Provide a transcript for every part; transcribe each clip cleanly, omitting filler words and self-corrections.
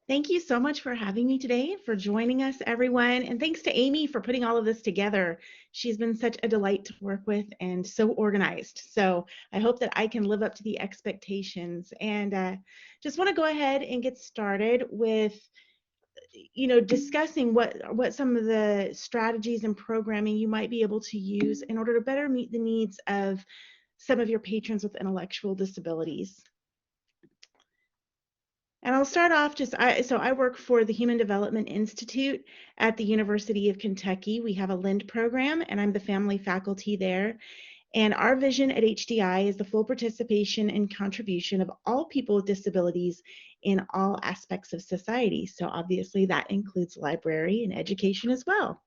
Thank you so much for having me today, for joining us, everyone. And thanks to Amy for putting all of this together. She's been such a delight to work with and so organized. So I hope that I can live up to the expectations. And just want to go ahead and get started with, discussing what some of the strategies and programming you might be able to use in order to better meet the needs of some of your patrons with intellectual disabilities. And I'll start off so I work for the Human Development Institute at the University of Kentucky. We have a LIND program, and I'm the family faculty there. And our vision at HDI is the full participation and contribution of all people with disabilities in all aspects of society. So obviously that includes library and education as well.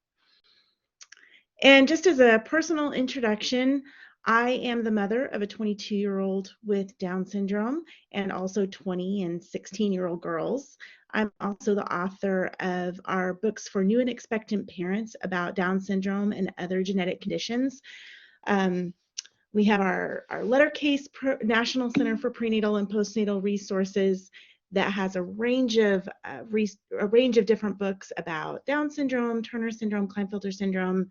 And just as a personal introduction, I am the mother of a 22-year-old with Down syndrome and also 20 and 16-year-old girls. I'm also the author of our books for new and expectant parents about Down syndrome and other genetic conditions. We have our lettercase National Center for Prenatal and Postnatal Resources that has a range of different books about Down syndrome, Turner syndrome, Klinefelter syndrome,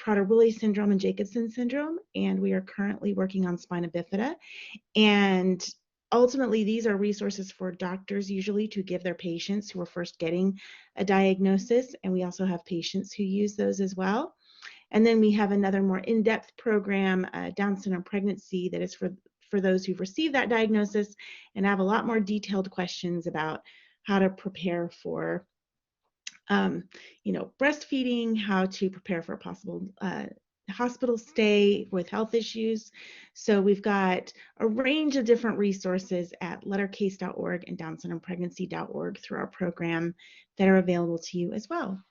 Prader-Willi syndrome and Jacobson syndrome, and we are currently working on spina bifida. And ultimately, these are resources for doctors usually to give their patients who are first getting a diagnosis, and we also have patients who use those as well. And then we have another more in-depth program, Down syndrome pregnancy, that is for those who've received that diagnosis and have a lot more detailed questions about how to prepare for breastfeeding, how to prepare for a possible hospital stay with health issues. So we've got a range of different resources at lettercase.org and downsyndromepregnancy.org through our program that are available to you as well.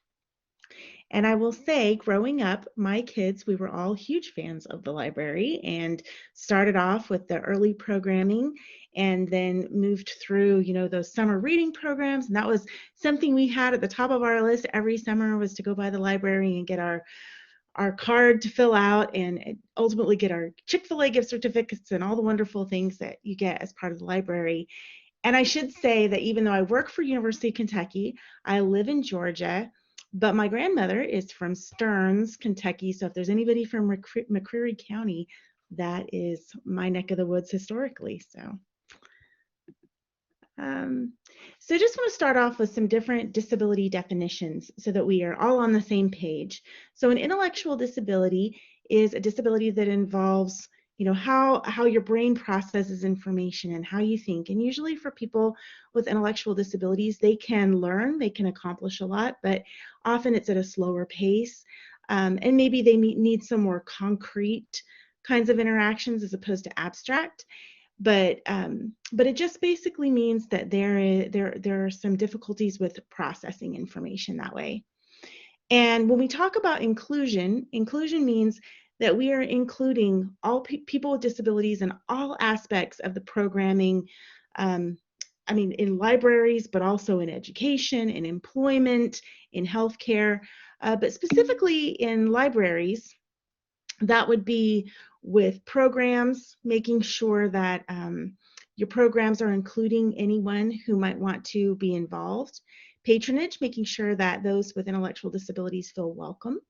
And I will say, growing up, my kids, we were all huge fans of the library and started off with the early programming and then moved through, those summer reading programs. And that was something we had at the top of our list every summer, was to go by the library and get our card to fill out and ultimately get our Chick-fil-A gift certificates and all the wonderful things that you get as part of the library. And I should say that even though I work for University of Kentucky, I live in Georgia, but my grandmother is from Stearns, Kentucky. So if there's anybody from McCreary County, that is my neck of the woods historically. So just want to start off with some different disability definitions so that we are all on the same page. So an intellectual disability is a disability that involves how your brain processes information and how you think. And usually for people with intellectual disabilities, they can learn, they can accomplish a lot, but often it's at a slower pace. And maybe they need some more concrete kinds of interactions as opposed to abstract. But it just basically means that there are some difficulties with processing information that way. And when we talk about inclusion means that we are including all people with disabilities in all aspects of the programming, in libraries, but also in education, in employment, in healthcare, but specifically in libraries. That would be with programs, making sure that your programs are including anyone who might want to be involved. Patronage, making sure that those with intellectual disabilities feel welcome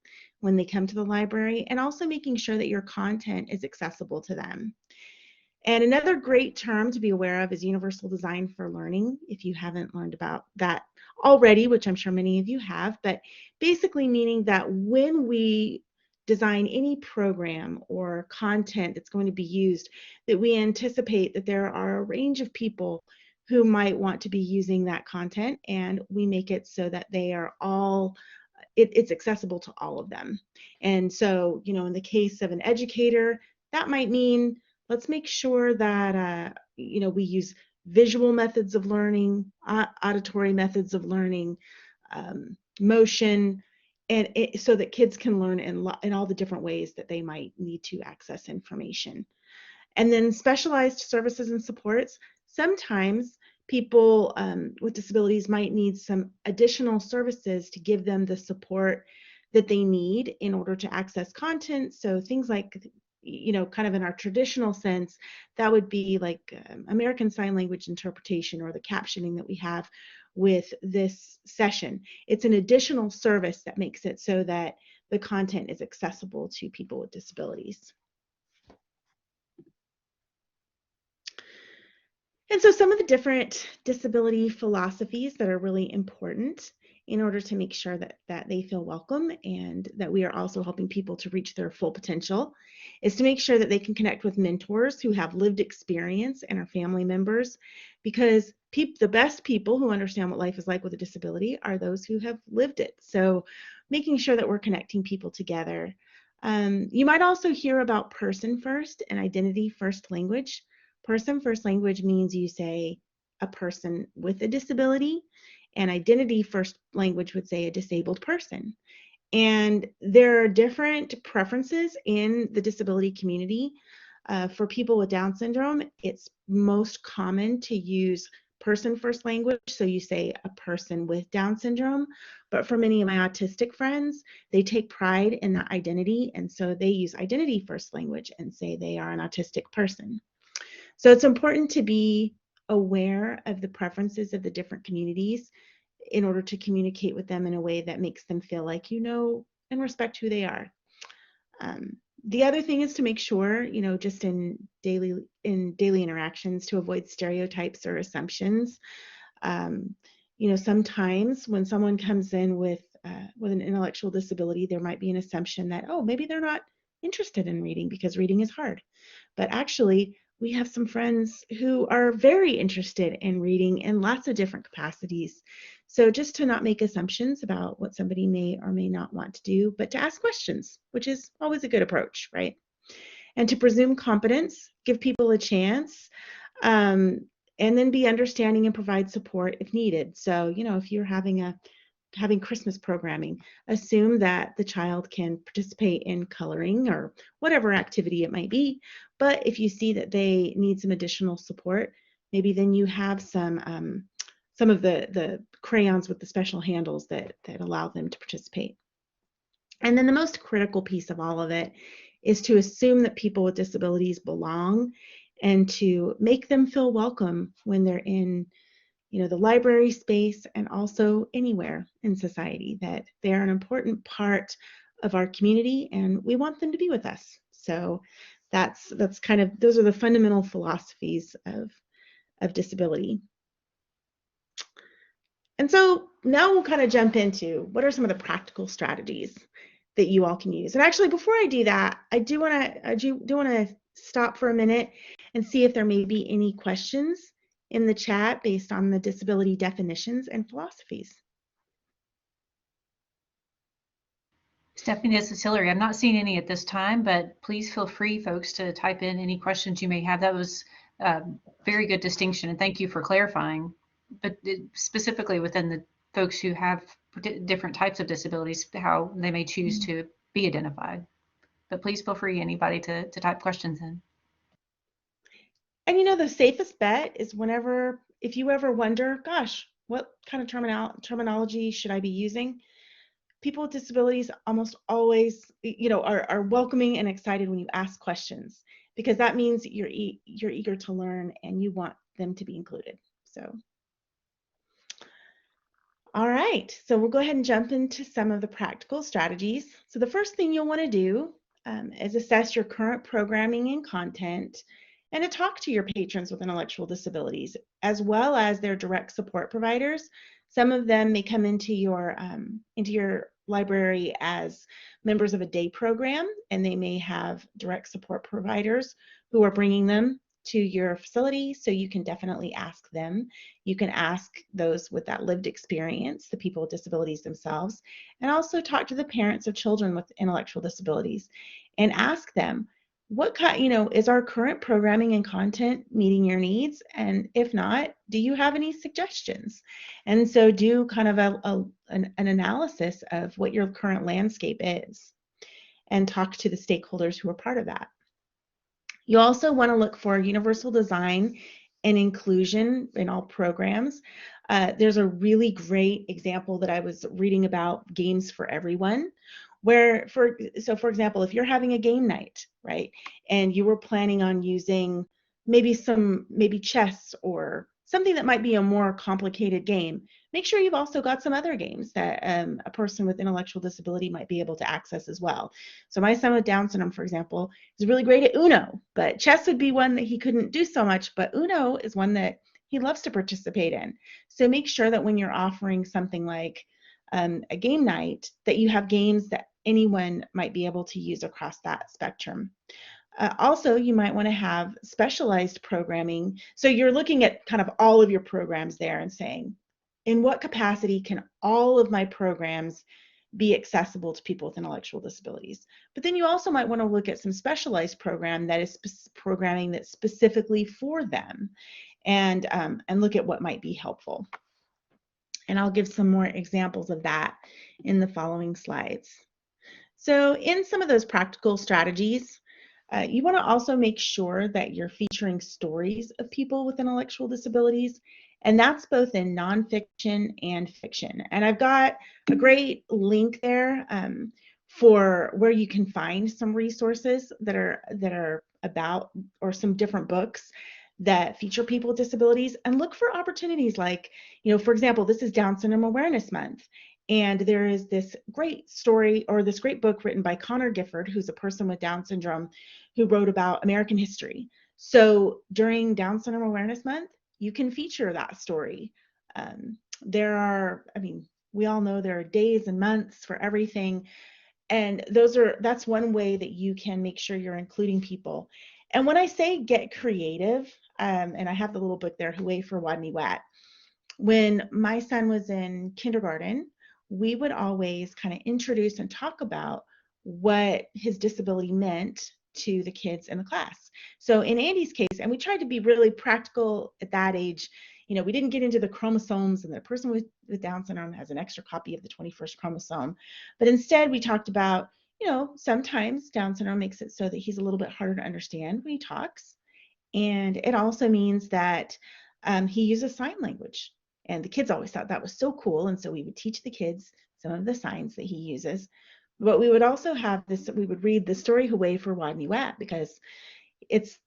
when they come to the library, and also making sure that your content is accessible to them. And another great term to be aware of is universal design for learning, if you haven't learned about that already, which I'm sure many of you have, but basically meaning that when we design any program or content that's going to be used, that we anticipate that there are a range of people who might want to be using that content, and we make it so that they are all, it's accessible to all of them. And so, in the case of an educator, that might mean let's make sure that, we use visual methods of learning, auditory methods of learning, motion, and so that kids can learn in all the different ways that they might need to access information. And then specialized services and supports. Sometimes people with disabilities might need some additional services to give them the support that they need in order to access content. So things like kind of in our traditional sense, that would be like American Sign Language interpretation or the captioning that we have with this session. It's an additional service that makes it so that the content is accessible to people with disabilities. And so some of the different disability philosophies that are really important in order to make sure that they feel welcome and that we are also helping people to reach their full potential is to make sure that they can connect with mentors who have lived experience and are family members, because the best people who understand what life is like with a disability are those who have lived it. So making sure that we're connecting people together. You might also hear about person first and identity first language. Person first language means you say a person with a disability, and identity first language would say a disabled person. And there are different preferences in the disability community. For people with Down syndrome, it's most common to use person first language, so you say a person with Down syndrome. But for many of my autistic friends, they take pride in that identity, and so they use identity first language and say they are an autistic person. So it's important to be aware of the preferences of the different communities in order to communicate with them in a way that makes them feel like you know and respect who they are. The other thing is to make sure, just in daily interactions, to avoid stereotypes or assumptions. Sometimes when someone comes in with an intellectual disability, there might be an assumption that, oh, maybe they're not interested in reading because reading is hard. But actually, we have some friends who are very interested in reading in lots of different capacities. So just to not make assumptions about what somebody may or may not want to do, but to ask questions, which is always a good approach, right? And to presume competence, give people a chance, and then be understanding and provide support if needed. So, if you're having Christmas programming, assume that the child can participate in coloring or whatever activity it might be. But if you see that they need some additional support, maybe then you have some of the crayons with the special handles that allow them to participate. And then the most critical piece of all of it is to assume that people with disabilities belong and to make them feel welcome when they're in the library space and also anywhere in society, that they're an important part of our community and we want them to be with us. So that's kind of, those are the fundamental philosophies of disability. And so now we'll kind of jump into what are some of the practical strategies that you all can use. And actually, before I do that, I do want to stop for a minute and see if there may be any questions in the chat based on the disability definitions and philosophies. Stephanie, this is Hillary. I'm not seeing any at this time, but please feel free, folks, to type in any questions you may have. That was a very good distinction, and thank you for clarifying. But specifically within the folks who have different types of disabilities, how they may choose to be identified. But please feel free, anybody, to type questions in. And the safest bet is if you ever wonder, gosh, what kind of terminology should I be using? People with disabilities almost always, are welcoming and excited when you ask questions, because that means you're eager to learn and you want them to be included. So, all right, so we'll go ahead and jump into some of the practical strategies. So the first thing you'll want to do is assess your current programming and content, and to talk to your patrons with intellectual disabilities, as well as their direct support providers. Some of them may come into your library as members of a day program, and they may have direct support providers who are bringing them to your facility, so you can definitely ask them. You can ask those with that lived experience, the people with disabilities themselves, and also talk to the parents of children with intellectual disabilities and ask them, what kind, is our current programming and content meeting your needs? And if not, do you have any suggestions? And so do kind of an analysis of what your current landscape is and talk to the stakeholders who are part of that. You also want to look for universal design and inclusion in all programs. There's a really great example that I was reading about, Games for Everyone, for example, if you're having a game night, right, and you were planning on using maybe chess or something that might be a more complicated game, make sure you've also got some other games that a person with intellectual disability might be able to access as well. So my son with Down syndrome, for example, is really great at Uno, but chess would be one that he couldn't do so much, but Uno is one that he loves to participate in. So make sure that when you're offering something like a game night, that you have games that anyone might be able to use across that spectrum. Also, you might want to have specialized programming. So you're looking at kind of all of your programs there and saying, in what capacity can all of my programs be accessible to people with intellectual disabilities? But then you also might want to look at some specialized programming that's specifically for them, and look at what might be helpful. And I'll give some more examples of that in the following slides. So in some of those practical strategies, you want to also make sure that you're featuring stories of people with intellectual disabilities, and that's both in nonfiction and fiction. And I've got a great link there for where you can find some resources that are about, or some different books that feature people with disabilities, and look for opportunities like, for example, this is Down Syndrome Awareness Month. And there is this great story, or this great book written by Connor Gifford, who's a person with Down syndrome who wrote about American history. So during Down Syndrome Awareness Month, you can feature that story. We all know there are days and months for everything. And that's one way that you can make sure you're including people. And when I say get creative, and I have the little book there, Hooray for Wadney Wat. When my son was in kindergarten, we would always kind of introduce and talk about what his disability meant to the kids in the class. So in Andy's case, and we tried to be really practical at that age, we didn't get into the chromosomes, and the person with Down syndrome has an extra copy of the 21st chromosome. But instead, we talked about, sometimes Down syndrome makes it so that he's a little bit harder to understand when he talks. And it also means that he uses sign language. And the kids always thought that was so cool. And so we would teach the kids some of the signs that he uses. But we would also we would read the story Hooray for Wadney Wat, because it's,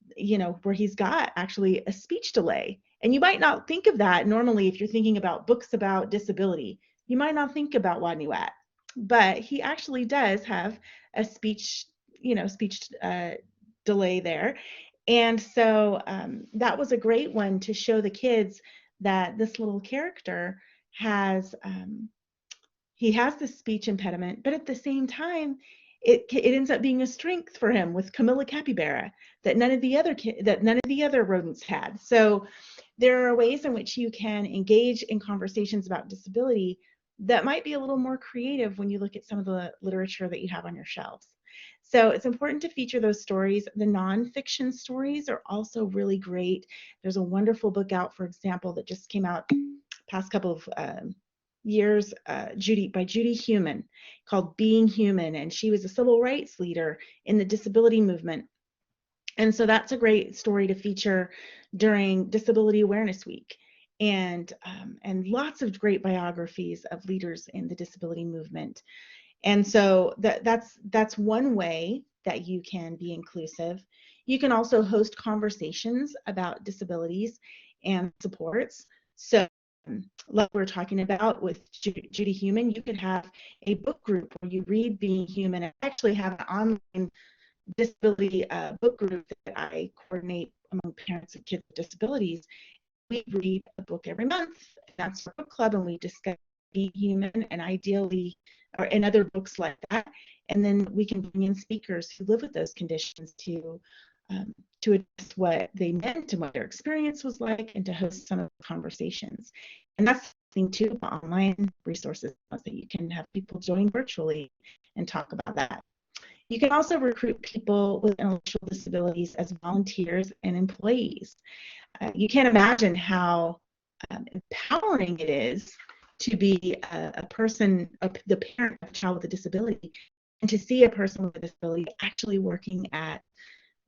where he's got actually a speech delay. And you might not think of that normally if you're thinking about books about disability. You might not think about Wadney Wat, but he actually does have a speech delay there. And so that was a great one to show the kids that this little character has this speech impediment, but at the same time, it ends up being a strength for him with Camilla Capybara that none of the other rodents had. So there are ways in which you can engage in conversations about disability that might be a little more creative when you look at some of the literature that you have on your shelves. So it's important to feature those stories. The nonfiction stories are also really great. There's a wonderful book out, for example, that just came out past couple of years, by Judy Heumann, called Being Human, and she was a civil rights leader in the disability movement. And so that's a great story to feature during Disability Awareness Week. And lots of great biographies of leaders in the disability movement. And so that's one way that you can be inclusive. You can also host conversations about disabilities and supports. So like we're talking about with Judy Heumann, you could have a book group where you read Being Human, and actually have an online disability book group that I coordinate among parents of kids with disabilities. We read a book every month. That's our book club, and we discuss Being Human and ideally, or in other books like that. And then we can bring in speakers who live with those conditions to address what they meant and what their experience was like, and to host some of the conversations. And that's the thing too about online resources, that you can have people join virtually and talk about that. You can also recruit people with intellectual disabilities as volunteers and employees. You can't imagine how empowering it is to be a person, the parent of a child with a disability, and to see a person with a disability actually working at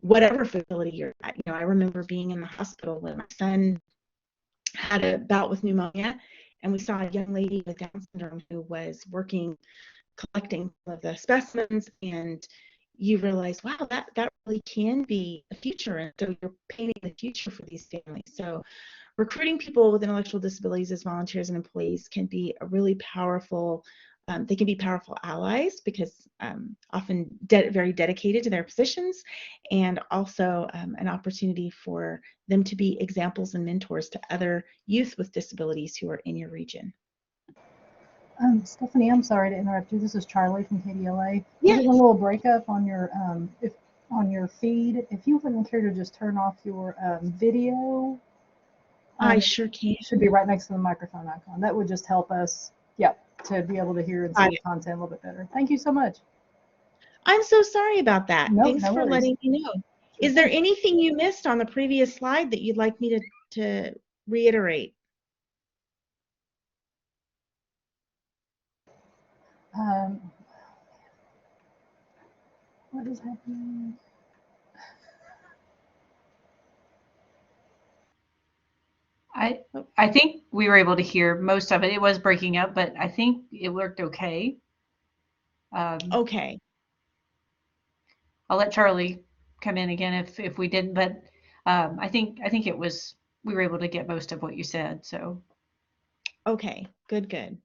whatever facility you're at. I remember being in the hospital when my son had a bout with pneumonia, and we saw a young lady with Down syndrome who was working collecting some of the specimens, and you realize, wow, that really can be a future. And so you're painting the future for these families. So recruiting people with intellectual disabilities as volunteers and employees can be a really powerful, they can be powerful allies because often very dedicated to their positions, and also an opportunity for them to be examples and mentors to other youth with disabilities who are in your region. Stephanie, I'm sorry to interrupt you. This is Charlie from KDLA. We're Yes, getting a little breakup on your if on your feed. If you wouldn't care to just turn off your video, I it sure can. should be right next to the microphone icon. That would just help us, yep, to be able to hear and see the content a little bit better. Thank you so much. I'm so sorry about that. No, Thanks no for worries. letting me know. Sure Is there thing. anything you missed on the previous slide that you'd like me to reiterate? Um, what is happening? I Oh, I think we were able to hear most of it. It was breaking up, but I think it worked okay. okay. I'll let Charlie come in again if we didn't, but I think it was we were able to get most of what you said. So Okay, good, good.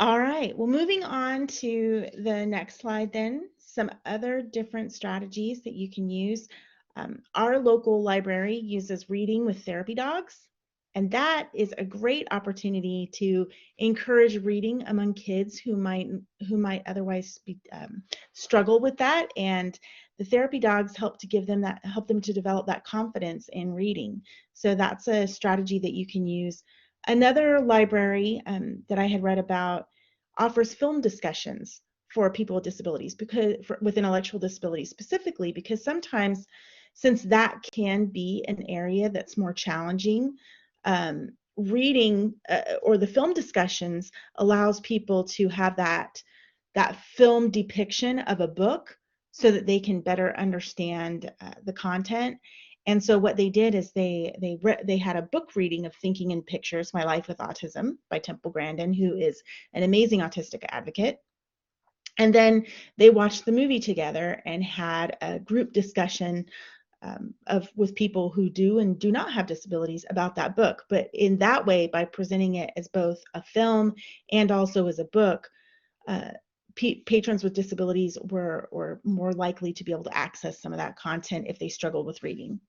All right, well, moving on to the next slide then, some other different strategies that you can use. Our local library uses reading with therapy dogs, and that is a great opportunity to encourage reading among kids who might otherwise struggle with that. And the therapy dogs help them to develop that confidence in reading. So that's a strategy that you can use. Another library that I had read about offers film discussions for people with disabilities, with intellectual disabilities specifically, because sometimes, since that can be an area that's more challenging, reading or the film discussions allows people to have that film depiction of a book so that they can better understand the content. And so what they did is they had a book reading of Thinking in Pictures: My Life with Autism by Temple Grandin, who is an amazing autistic advocate. And then they watched the movie together and had a group discussion with people who do and do not have disabilities about that book. But in that way, by presenting it as both a film and also as a book, uh, patrons with disabilities were more likely to be able to access some of that content if they struggle with reading.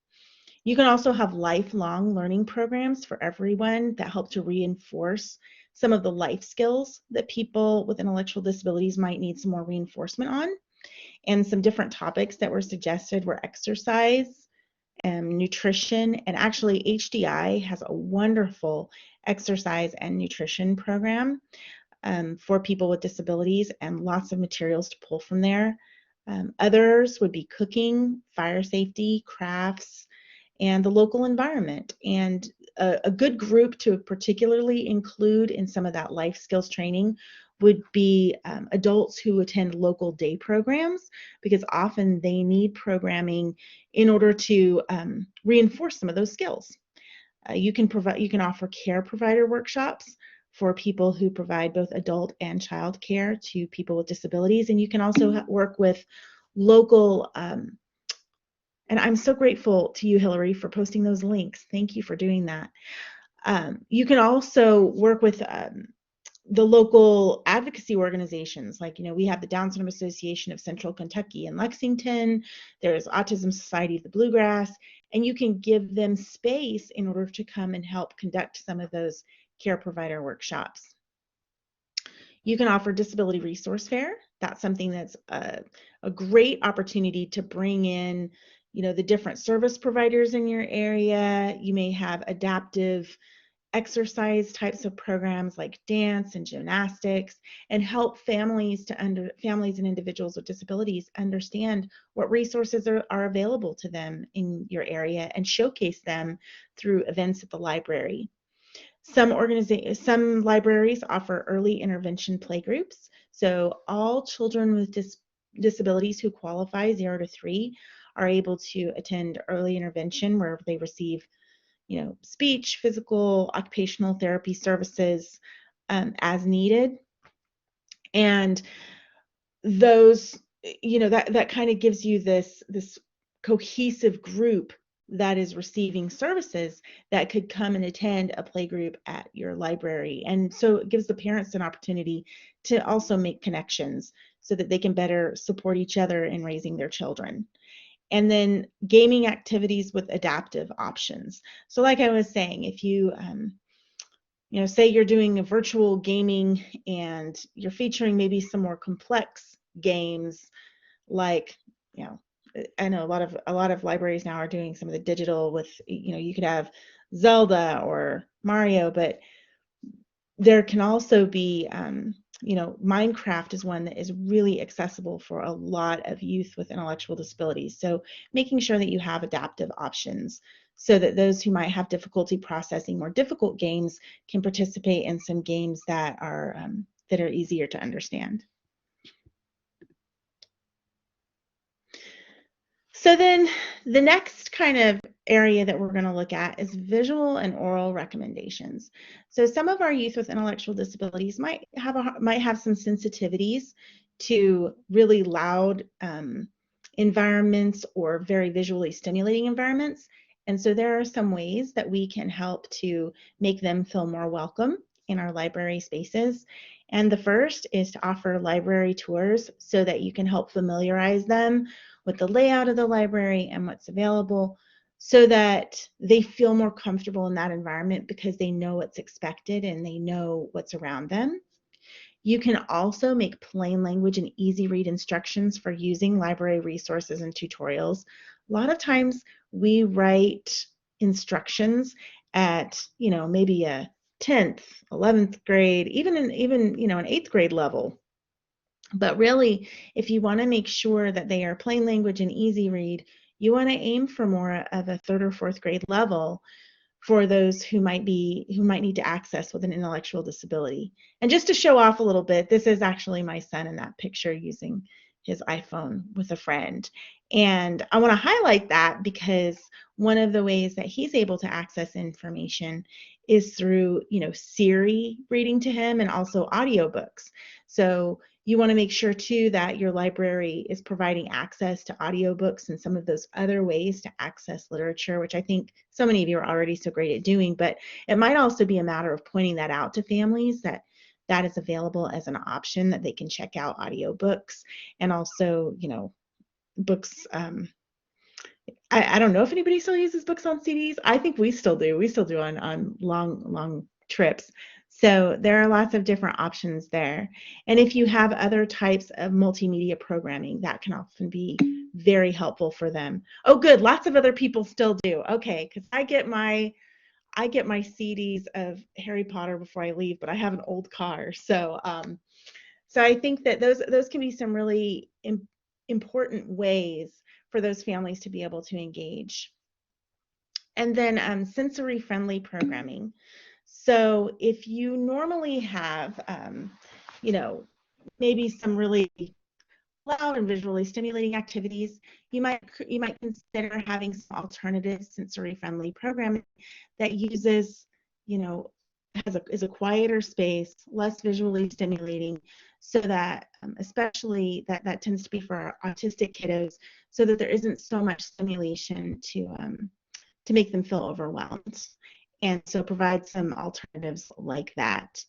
You can also have lifelong learning programs for everyone that help to reinforce some of the life skills that people with intellectual disabilities might need some more reinforcement on. And some different topics that were suggested were exercise, nutrition, and actually HDI has a wonderful exercise and nutrition program for people with disabilities, and lots of materials to pull from there. Others would be cooking, fire safety, crafts, and the local environment. And a good group to particularly include in some of that life skills training would be adults who attend local day programs, because often they need programming in order to reinforce some of those skills. You can offer care provider workshops for people who provide both adult and child care to people with disabilities. And you can also work with local, and I'm so grateful to you, Hillary, for posting those links. Thank you for doing that. You can also work with the local advocacy organizations. Like, we have the Down Syndrome Association of Central Kentucky and Lexington. There's Autism Society of the Bluegrass, and you can give them space in order to come and help conduct some of those care provider workshops. You can offer disability resource fair. That's something that's a great opportunity to bring in, the different service providers in your area. You may have adaptive exercise types of programs like dance and gymnastics, and help families and individuals with disabilities understand what resources are available to them in your area and showcase them through events at the library. Some libraries offer early intervention playgroups. So all children with disabilities who qualify 0 to 3 are able to attend early intervention, where they receive speech, physical, occupational therapy services as needed. And those, that kind of gives you this cohesive group that is receiving services that could come and attend a play group at your library. And so it gives the parents an opportunity to also make connections so that they can better support each other in raising their children. And then gaming activities with adaptive options. So like I was saying, if you say you're doing a virtual gaming and you're featuring maybe some more complex games, like, I know a lot of libraries now are doing some of the digital with, you could have Zelda or Mario, but there can also be, Minecraft is one that is really accessible for a lot of youth with intellectual disabilities. So making sure that you have adaptive options so that those who might have difficulty processing more difficult games can participate in some games that are easier to understand. So then the next kind of area that we're going to look at is visual and oral recommendations. So some of our youth with intellectual disabilities might have some sensitivities to really loud environments or very visually stimulating environments. And so there are some ways that we can help to make them feel more welcome in our library spaces. And the first is to offer library tours so that you can help familiarize them with the layout of the library and what's available so that they feel more comfortable in that environment because they know what's expected and they know what's around them. You can also make plain language and easy read instructions for using library resources and tutorials. A lot of times we write instructions at, maybe a 10th, 11th grade, even an 8th grade level. But really, if you want to make sure that they are plain language and easy read, you want to aim for more of a 3rd or 4th grade level for those who might need to access with an intellectual disability. And just to show off a little bit, this is actually my son in that picture using his iPhone with a friend. And I want to highlight that because one of the ways that he's able to access information is through, Siri reading to him and also audiobooks. So you want to make sure too that your library is providing access to audiobooks and some of those other ways to access literature, which I think so many of you are already so great at doing, but it might also be a matter of pointing that out to families that is available as an option, that they can check out audiobooks and also, books. I don't know if anybody still uses books on CDs. I think we still do. We still do on long trips. So there are lots of different options there. And if you have other types of multimedia programming, that can often be very helpful for them. Oh, good. Lots of other people still do. Okay, because I get my CDs of Harry Potter before I leave, but I have an old car. So so I think that those can be some really important ways for those families to be able to engage. And then sensory friendly programming. So if you normally have, maybe some really loud and visually stimulating activities, you might consider having some alternative sensory friendly programming that uses, is a quieter space, less visually stimulating, so that especially that tends to be for our autistic kiddos, so that there isn't so much stimulation to make them feel overwhelmed. And so provide some alternatives like that.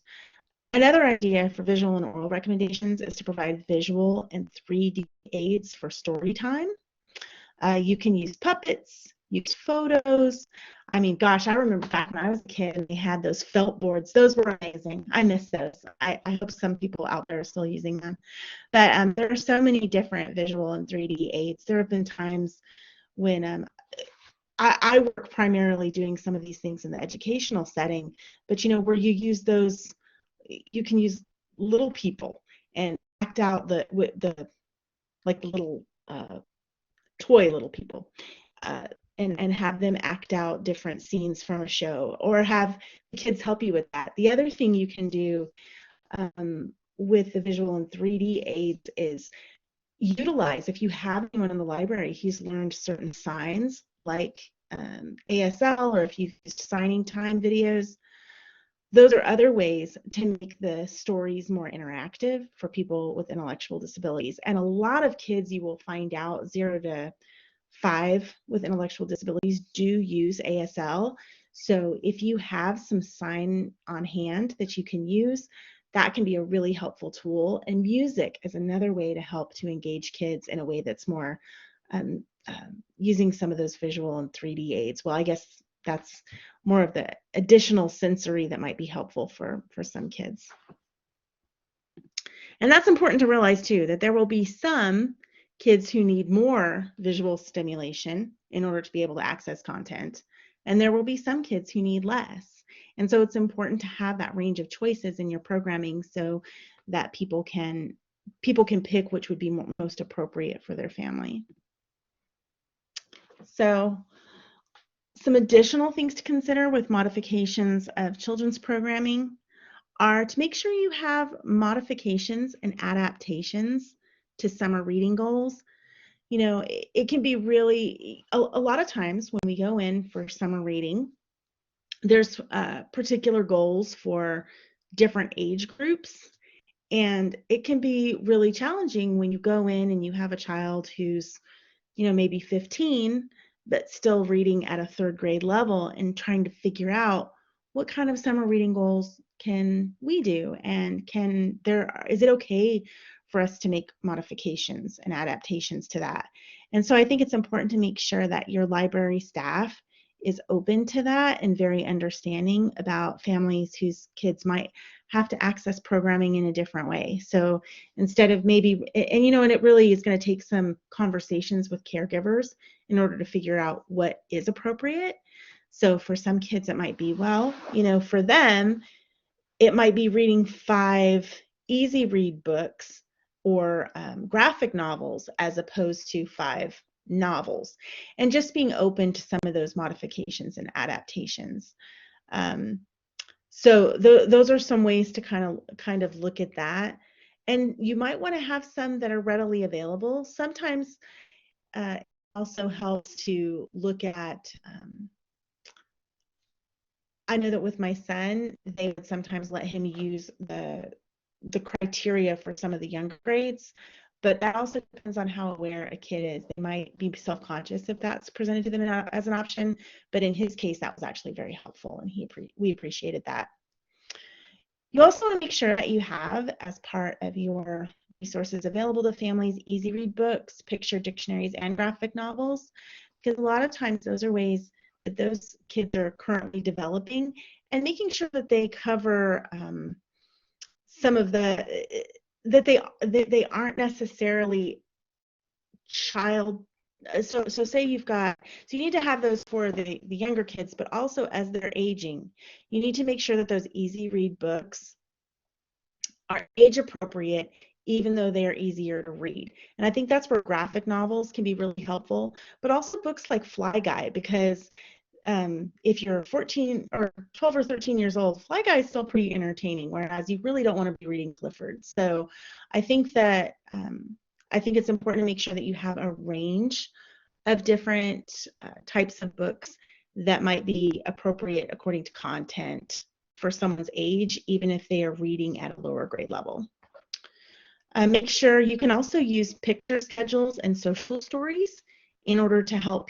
Another idea for visual and oral recommendations is to provide visual and 3D aids for story time. You can use puppets, use photos. I mean, gosh, I remember back when I was a kid and they had those felt boards. Those were amazing. I miss those. I hope some people out there are still using them. But there are so many different visual and 3D aids. There have been times when I work primarily doing some of these things in the educational setting, but where you use those, you can use little people and act out the little toy little people, and have them act out different scenes from a show, or have the kids help you with that. The other thing you can do with the visual and 3D aids is utilize, if you have anyone in the library who's learned certain signs like ASL, or if you've used signing time videos, those are other ways to make the stories more interactive for people with intellectual disabilities. And a lot of kids, you will find out, 0 to 5 with intellectual disabilities do use ASL. So if you have some sign on hand that you can use, that can be a really helpful tool. And music is another way to help to engage kids in a way that's more using some of those visual and 3D aids. Well, I guess that's more of the additional sensory that might be helpful for some kids. And that's important to realize too, that there will be some kids who need more visual stimulation in order to be able to access content, and there will be some kids who need less. And so it's important to have that range of choices in your programming so that people can pick which would be most appropriate for their family. So some additional things to consider with modifications of children's programming are to make sure you have modifications and adaptations to summer reading goals. You know, it can be really, a lot of times when we go in for summer reading, there's particular goals for different age groups. And it can be really challenging when you go in and you have a child who's, you know, maybe 15, but still reading at a 3rd grade level and trying to figure out what kind of summer reading goals can we do, and is it okay for us to make modifications and adaptations to that? And so I think it's important to make sure that your library staff is open to that and very understanding about families whose kids might have to access programming in a different way. So instead of maybe, and you know, and it really is going to take some conversations with caregivers in order to figure out what is appropriate. So for some kids, it might be, well, you know, for them, it might be reading 5 easy read books or graphic novels as opposed to 5 novels, and just being open to some of those modifications and adaptations. So those are some ways to kind of look at that. And you might want to have some that are readily available. Sometimes it also helps to look at, I know that with my son, they would sometimes let him use the criteria for some of the younger grades, but that also depends on how aware a kid is. They might be self-conscious if that's presented to them as an option, but in his case, that was actually very helpful, and we appreciated that. You also want to make sure that you have, as part of your resources available to families, easy read books, picture dictionaries, and graphic novels, because a lot of times those are ways that those kids are currently developing, and making sure that they cover some of that they aren't necessarily child. So say you've got, so you need to have those for the younger kids, but also as they're aging, you need to make sure that those easy read books are age appropriate, even though they are easier to read. And I think that's where graphic novels can be really helpful, but also books like Fly Guy, because if you're 14 or 12 or 13 years old, Fly Guy is still pretty entertaining, whereas you really don't want to be reading Clifford. So I think that I think it's important to make sure that you have a range of different types of books that might be appropriate according to content for someone's age, even if they are reading at a lower grade level. Make sure you can also use picture schedules and social stories in order to help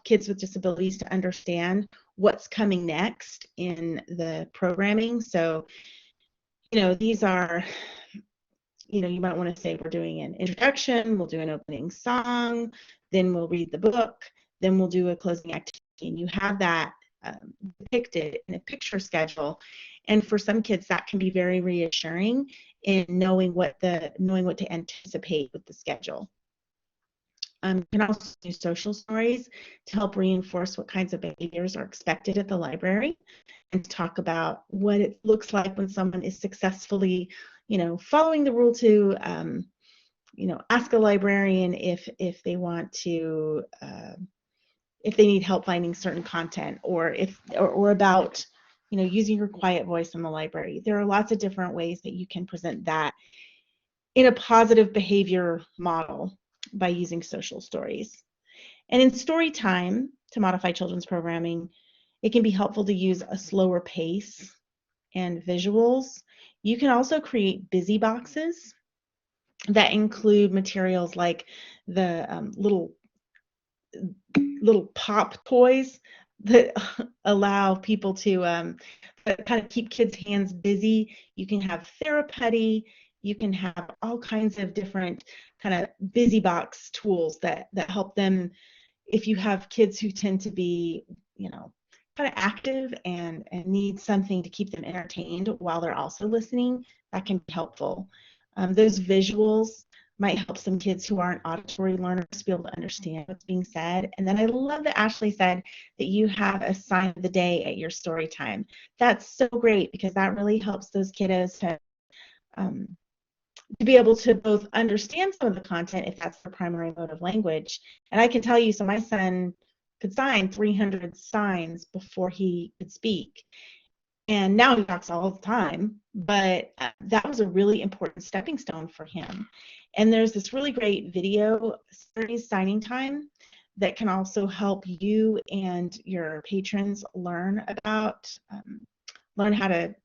kids with disabilities to understand what's coming next in the programming. So, you know, these are, you know, you might want to say we're doing an introduction, we'll do an opening song, then we'll read the book, then we'll do a closing activity, and you have that depicted in a picture schedule. And for some kids, that can be very reassuring in knowing what to anticipate with the schedule. You can also do social stories to help reinforce what kinds of behaviors are expected at the library, and to talk about what it looks like when someone is successfully, you know, following the rule to, you know, ask a librarian if they want to, if they need help finding certain content, or or about, you know, using your quiet voice in the library. There are lots of different ways that you can present that in a positive behavior model by using social stories. And in story time, to modify children's programming, it can be helpful to use a slower pace and visuals. You can also create busy boxes that include materials like the little pop toys that allow people to kind of keep kids' hands busy. You can have therapy. You can have all kinds of different kind of busy box tools that help them. If you have kids who tend to be, kind of active and need something to keep them entertained while they're also listening, that can be helpful. Those visuals might help some kids who aren't auditory learners to be able to understand what's being said. And then I love that Ashley said that you have a sign of the day at your story time. That's so great because that really helps those kiddos to be able to both understand some of the content if that's their primary mode of language. And I can tell you, so my son could sign 300 signs before he could speak. And now he talks all the time, but that was a really important stepping stone for him. And there's this really great video series, Signing Time, that can also help you and your patrons learn how to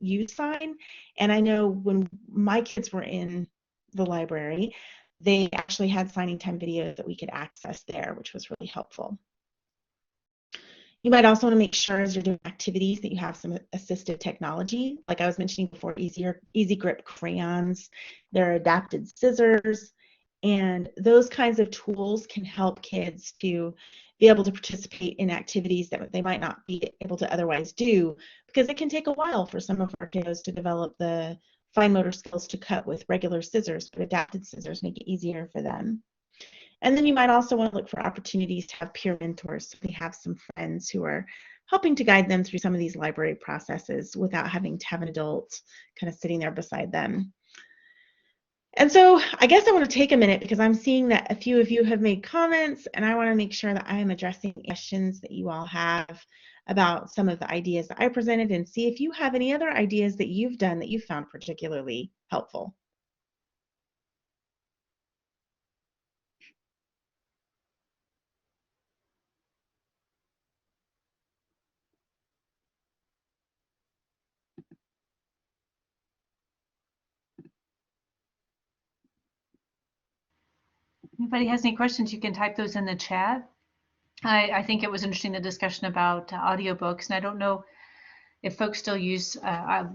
use sign. And I know when my kids were in the library, they actually had Signing Time videos that we could access there, which was really helpful. You might also want to make sure as you're doing activities that you have some assistive technology. Like I was mentioning before, easy grip crayons, there are adapted scissors, and those kinds of tools can help kids to be able to participate in activities that they might not be able to otherwise do, because it can take a while for some of our kiddos to develop the fine motor skills to cut with regular scissors, but adapted scissors make it easier for them. And then you might also want to look for opportunities to have peer mentors, so they have some friends who are helping to guide them through some of these library processes without having to have an adult kind of sitting there beside them. And so I guess I want to take a minute because I'm seeing that a few of you have made comments, and I want to make sure that I am addressing questions that you all have about some of the ideas that I presented, and see if you have any other ideas that you've done that you found particularly helpful. Anybody has any questions, you can type those in the chat. I think it was interesting, the discussion about audiobooks, and I don't know if folks still use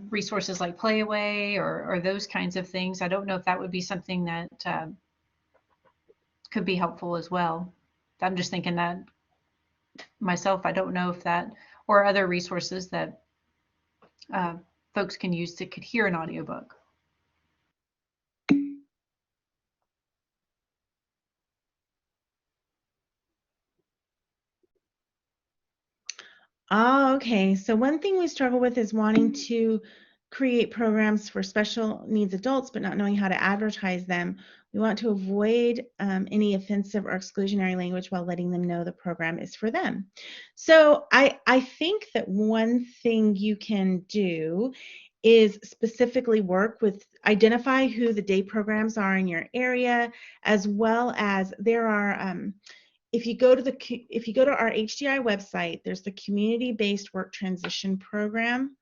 resources like Playaway or those kinds of things. I don't know if that would be something that could be helpful as well. I'm just thinking that myself. I don't know if that, or other resources that folks can use that could hear an audiobook. Oh, okay. So one thing we struggle with is wanting to create programs for special needs adults, but not knowing how to advertise them. We want to avoid any offensive or exclusionary language while letting them know the program is for them. So I think that one thing you can do is specifically work with, identify who the day programs are in your area, as well as there are if you go to our HDI website, there's the community-based work transition program.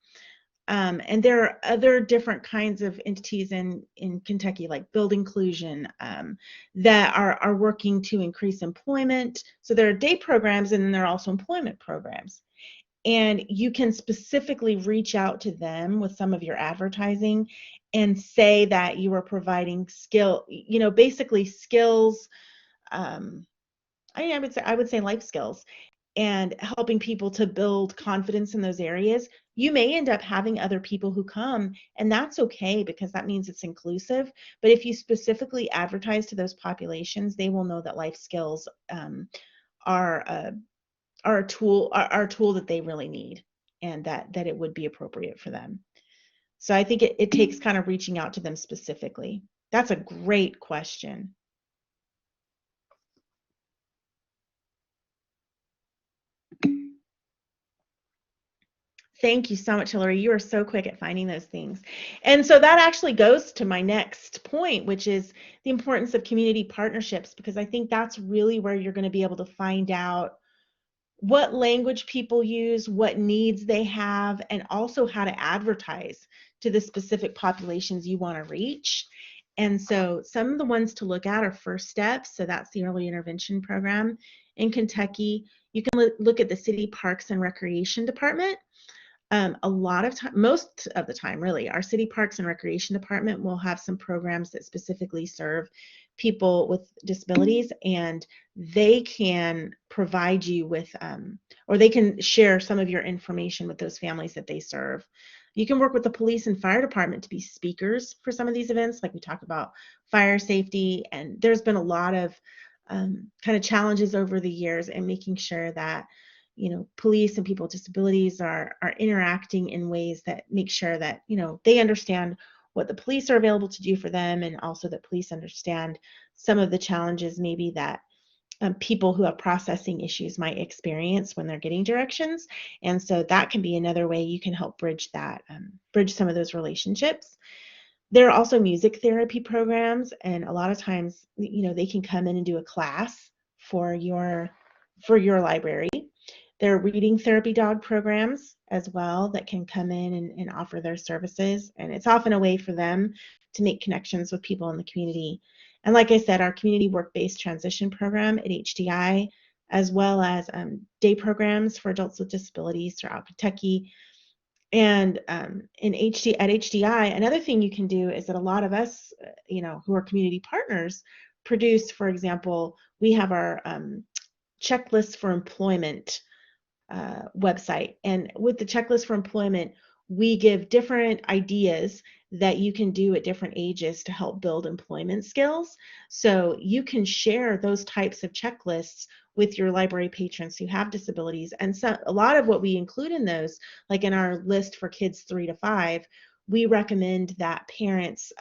And there are other different kinds of entities in Kentucky, like Build Inclusion, that are working to increase employment. So there are day programs, and then there are also employment programs. And you can specifically reach out to them with some of your advertising and say that you are providing basically skills. I would say life skills, and helping people to build confidence in those areas. You may end up having other people who come, and that's okay because that means it's inclusive. But if you specifically advertise to those populations, they will know that life skills are a tool that they really need, and that it would be appropriate for them. So I think it takes kind of reaching out to them specifically. That's a great question. Thank you so much, Hillary. You are so quick at finding those things. And so that actually goes to my next point, which is the importance of community partnerships, because I think that's really where you're going to be able to find out what language people use, what needs they have, and also how to advertise to the specific populations you want to reach. And so some of the ones to look at are First Steps. So that's the early intervention program in Kentucky. You can look at the City Parks and Recreation Department. A lot of time, most of the time really, our City Parks and Recreation Department will have some programs that specifically serve people with disabilities, and they can provide you with, or they can share some of your information with those families that they serve. You can work with the police and fire department to be speakers for some of these events, like we talked about fire safety, and there's been a lot of kind of challenges over the years in making sure that police and people with disabilities are interacting in ways that make sure that they understand what the police are available to do for them, and also that police understand some of the challenges maybe that people who have processing issues might experience when they're getting directions. And so that can be another way you can help bridge that, bridge some of those relationships. There are also music therapy programs, and a lot of times they can come in and do a class for your library. There are reading therapy dog programs as well that can come in and offer their services. And it's often a way for them to make connections with people in the community. And like I said, our community work-based transition program at HDI, as well as day programs for adults with disabilities throughout Kentucky. And at HDI, another thing you can do is that a lot of us, who are community partners, produce, for example, we have our checklist for employment website. And with the checklist for employment, we give different ideas that you can do at different ages to help build employment skills. So you can share those types of checklists with your library patrons who have disabilities. And so a lot of what we include in those, like in our list for kids 3 to 5, we recommend that parents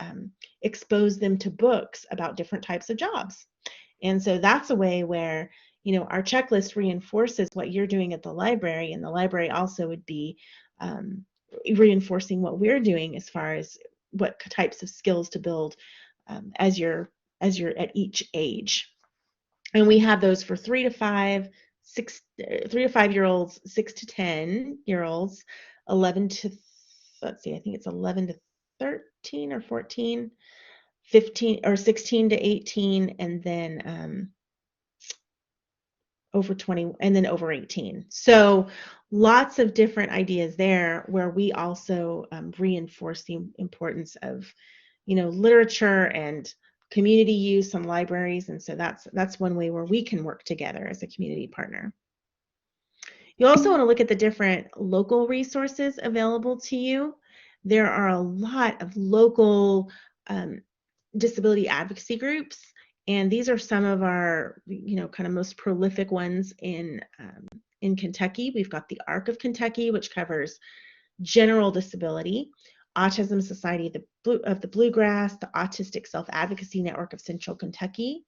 expose them to books about different types of jobs. And so that's a way where our checklist reinforces what you're doing at the library, and the library also would be reinforcing what we're doing as far as what types of skills to build as you're at each age. And we have those for 3 to 5, year olds, 6 to 10 year olds, 11 to, let's see, I think it's 11 to 13 or 14, 15 or 16 to 18, and then over 20, and then over 18. So lots of different ideas there where we also reinforce the importance of, literature and community use and libraries. And so that's one way where we can work together as a community partner. You also want to look at the different local resources available to you. There are a lot of local disability advocacy groups, and these are some of our kind of most prolific ones in Kentucky. We've got the ARC of Kentucky, which covers general disability, Autism Society of the Bluegrass, the Autistic Self-Advocacy Network of Central Kentucky.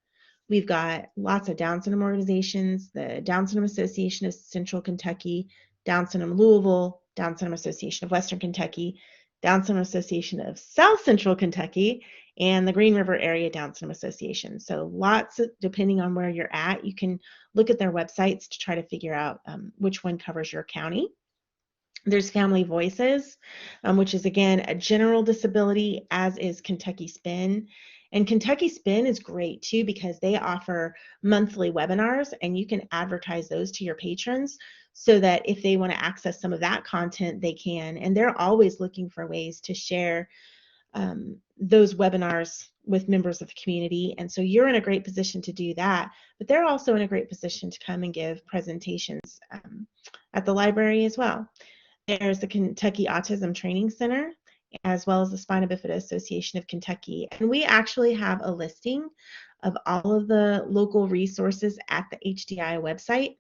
We've got lots of Down syndrome organizations, the Down Syndrome Association of Central Kentucky, Down Syndrome Louisville, Down Syndrome Association of Western Kentucky, Down Syndrome Association of South Central Kentucky, and the Green River Area Down Syndrome Association. So lots of, depending on where you're at, you can look at their websites to try to figure out which one covers your county. There's Family Voices, which is, again, a general disability, as is Kentucky Spin. And Kentucky Spin is great, too, because they offer monthly webinars, and you can advertise those to your patrons so that if they want to access some of that content, they can. And they're always looking for ways to share those webinars with members of the community. And so you're in a great position to do that, but they're also in a great position to come and give presentations at the library as well. There's the Kentucky Autism Training Center, as well as the Spina Bifida Association of Kentucky. And we actually have a listing of all of the local resources at the HDI website.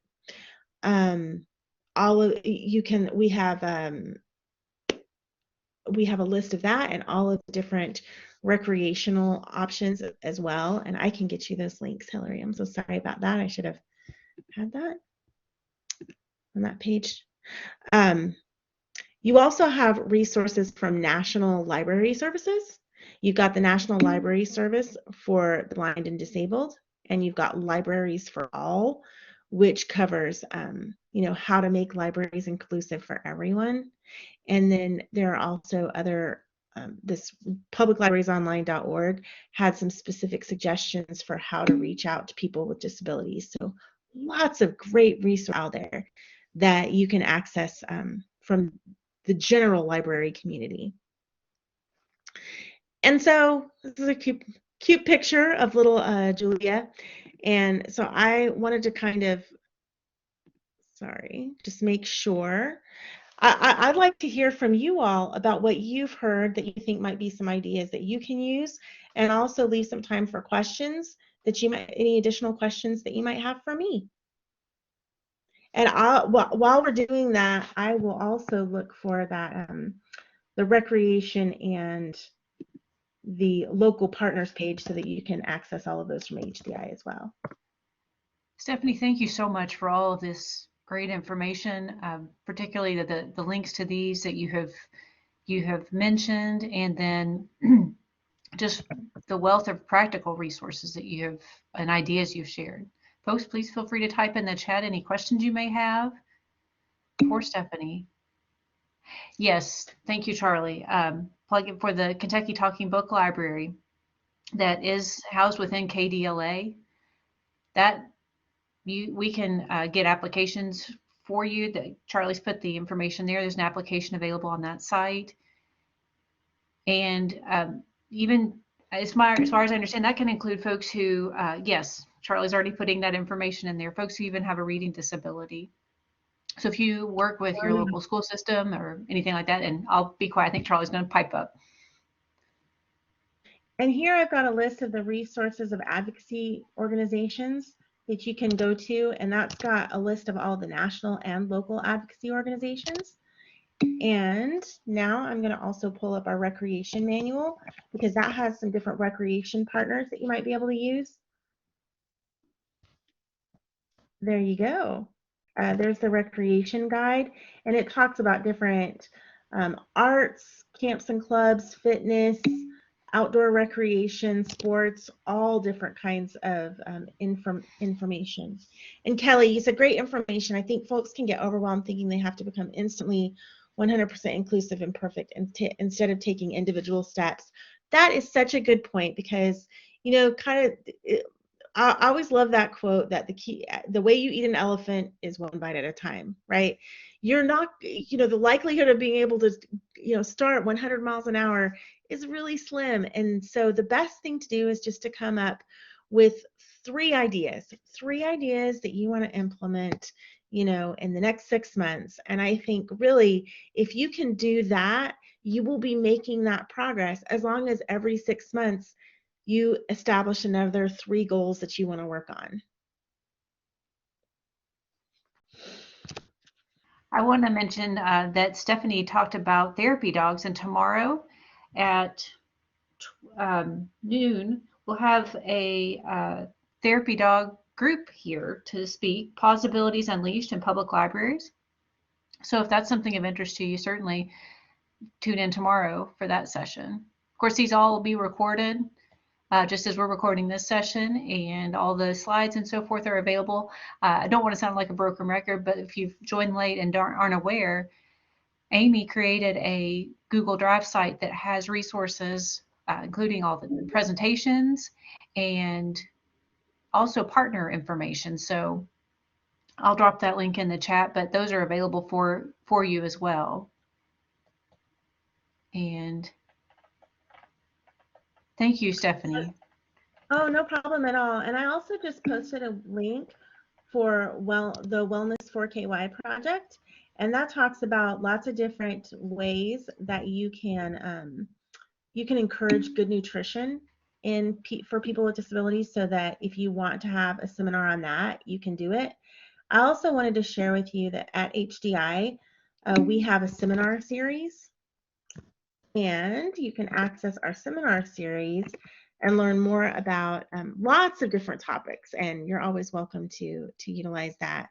We have a list of that and all of the different recreational options as well. And I can get you those links, Hillary. I'm so sorry about that. I should have had that on that page. You also have resources from National Library Services. You've got the National Library Service for the blind and disabled, and you've got Libraries for All, which covers, you know, how to make libraries inclusive for everyone. And then there are also other, this publiclibrariesonline.org had some specific suggestions for how to reach out to people with disabilities. So lots of great resources out there that you can access from the general library community. And so this is a cute picture of little Julia. And so I wanted to kind of, just make sure. I'd like to hear from you all about what you've heard that you think might be some ideas that you can use, and also leave some time for questions that you might, any additional questions that you might have for me. And while we're doing that, I will also look for that the recreation and the local partners page so that you can access all of those from HDI as well. Stephanie, thank you so much for all of this great information, particularly the links to these that you have mentioned, and then just the wealth of practical resources that you have and ideas you've shared. Folks, please feel free to type in the chat any questions you may have for Stephanie. Yes, thank you, Charlie. Plug in for the Kentucky Talking Book Library that is housed within KDLA. That we can get applications for you. That Charlie's put the information there. There's an application available on that site. And even as far as I understand, that can include folks who, yes, Charlie's already putting that information in there, folks who even have a reading disability. So if you work with your local school system or anything like that, and I'll be quiet, I think Charlie's going to pipe up. And here I've got a list of the resources of advocacy organizations that you can go to, and that's got a list of all the national and local advocacy organizations. And now I'm going to also pull up our recreation manual, because that has some different recreation partners that you might be able to use. There you go. There's the recreation guide, and it talks about different arts, camps and clubs, fitness, outdoor recreation, sports, all different kinds of information. And Kelly, you said great information. I think folks can get overwhelmed thinking they have to become instantly 100% inclusive and perfect instead of taking individual steps. That is such a good point, because, you know, I always love that quote that the way you eat an elephant is one bite at a time, right? You're not, you know, the likelihood of being able to, you know, start 100 miles an hour is really slim. And so the best thing to do is just to come up with three ideas that you want to implement, you know, in the next 6 months. And I think really, if you can do that, you will be making that progress, as long as every 6 months you establish another 3 goals that you want to work on. I want to mention that Stephanie talked about therapy dogs, and tomorrow at noon, we'll have a therapy dog group here to speak, Possibilities Unleashed in Public Libraries. So if that's something of interest to you, certainly tune in tomorrow for that session. Of course, these all will be recorded, just as we're recording this session, and all the slides and so forth are available. I don't want to sound like a broken record, but if you've joined late and aren't aware, Amy created a Google Drive site that has resources, including all the presentations and also partner information. So I'll drop that link in the chat, but those are available for you as well. And thank you, Stephanie. Oh, no problem at all. And I also just posted a link for the Wellness for KY project, and that talks about lots of different ways that you can encourage good nutrition for people with disabilities, so that if you want to have a seminar on that, you can do it. I also wanted to share with you that at HDI, we have a seminar series, and you can access our seminar series and learn more about lots of different topics, and you're always welcome to utilize that.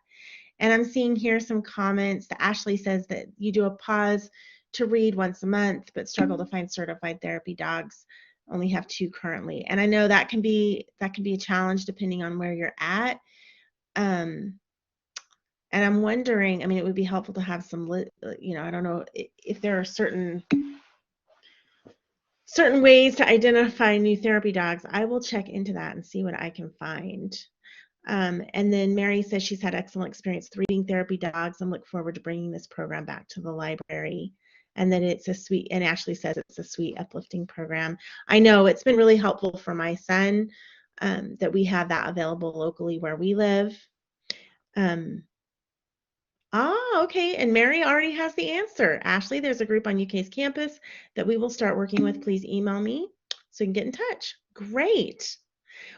And I'm seeing here some comments. Ashley says that you do a pause to read once a month, but struggle to find certified therapy dogs. Only have 2 currently, and I know that can be a challenge depending on where you're at. And I'm wondering, I mean, it would be helpful to have some, you know, I don't know if there are certain ways to identify new therapy dogs. I will check into that and see what I can find. And then Mary says she's had excellent experience with reading therapy dogs and look forward to bringing this program back to the library. And then it's a sweet, and Ashley says it's a sweet, uplifting program. I know it's been really helpful for my son that we have that available locally where we live. Okay. And Mary already has the answer. Ashley, there's a group on UK's campus that we will start working with. Please email me so you can get in touch. Great.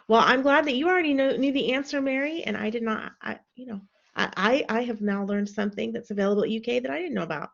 Well, I'm glad that you already knew the answer, Mary, and I did not. I have now learned something that's available at UK that I didn't know about.